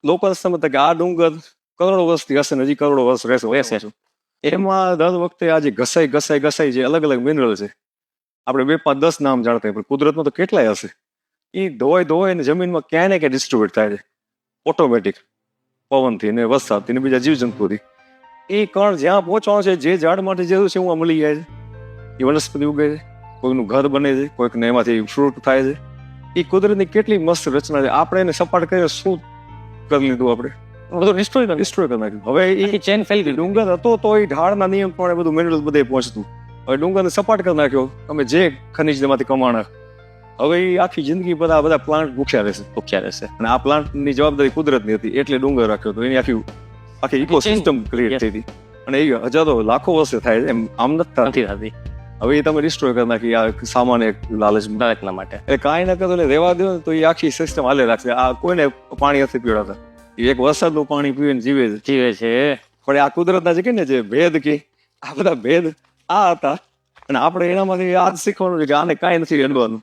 લોકો સમજતા કે આ ડુંગર કરોડો વર્ષથી હશે ને હજી કરોડો વર્ષ રહેશે છે. એમાં દર વખતે આજે ઘસાઈ જે અલગ અલગ મિનરલ છે, આપણે 2 5 10 નામ જાણતા હોય, પણ કુદરતમાં તો કેટલાય હશે. એ ધોવાઈ ને જમીનમાં ક્યાંય ને ક્યાંય ડિસ્ટ્રીબ્યુટ થાય છે ઓટોમેટિક, પવનથી ને વરસાદથી ને બીજા જીવજંતુથી. એ કણ જ્યાં પહોંચવાનો છે, જે ઝાડ માટે જરૂર છે એમાં મળી જાય છે. એ વનસ્પતિ ઉગે છે, કોઈનું ઘર બને છે, કોઈકને એમાંથી ફ્રૂટ થાય છે. એ કુદરતની કેટલી મસ્ત રચના છે. આપણે એને સપાટ કરીને શું કરી લીધું? આપણે બધું ડિસ્ટ્રોય કરી નાખ્યું. હવે એ ચેન ફેલ ગઈ. ડુંગર હતો તો એ ઢાળના નિયમ પ્રમાણે બધું મિનરલ બધે પહોંચતું. હવે ડુંગરને સપાટ કરી નાખ્યો, અમે જે ખનિજ તેમાંથી કમાણા, હવે એ આખી જિંદગી બધા પ્લાન્ટ ભૂખ્યા રહેશે. અને આ પ્લાન્ટની જવાબદારી કુદરતની હતી, એટલે ડુંગર રાખ્યો હતો. એની આખી ઇકોસિસ્ટમ ક્રિએટ થઈ હતી. અને એ હજારો લાખો વર્ષે થાય છે, એમ આમ નથી થતી. હવે એ તમે ડિસ્ટ્રોય કરી નાખી આ સામાન્ય લાલચના માટે. એટલે કાંઈ ન કરો એટલે રહેવા દો તો એ આખી સિસ્ટમ હાલે રાખશે. આ કોઈને પાણી નથી પીવડાવતા, એક વરસાદનું પાણી પીવીને જીવે છે. પણ આ કુદરતના જે કે ને જે ભેદ કે આ બધા ભેદ આ હતા, અને આપણે એનામાંથી આ જ શીખવાનું છે કે આને કાંઈ નથી અડવાનું.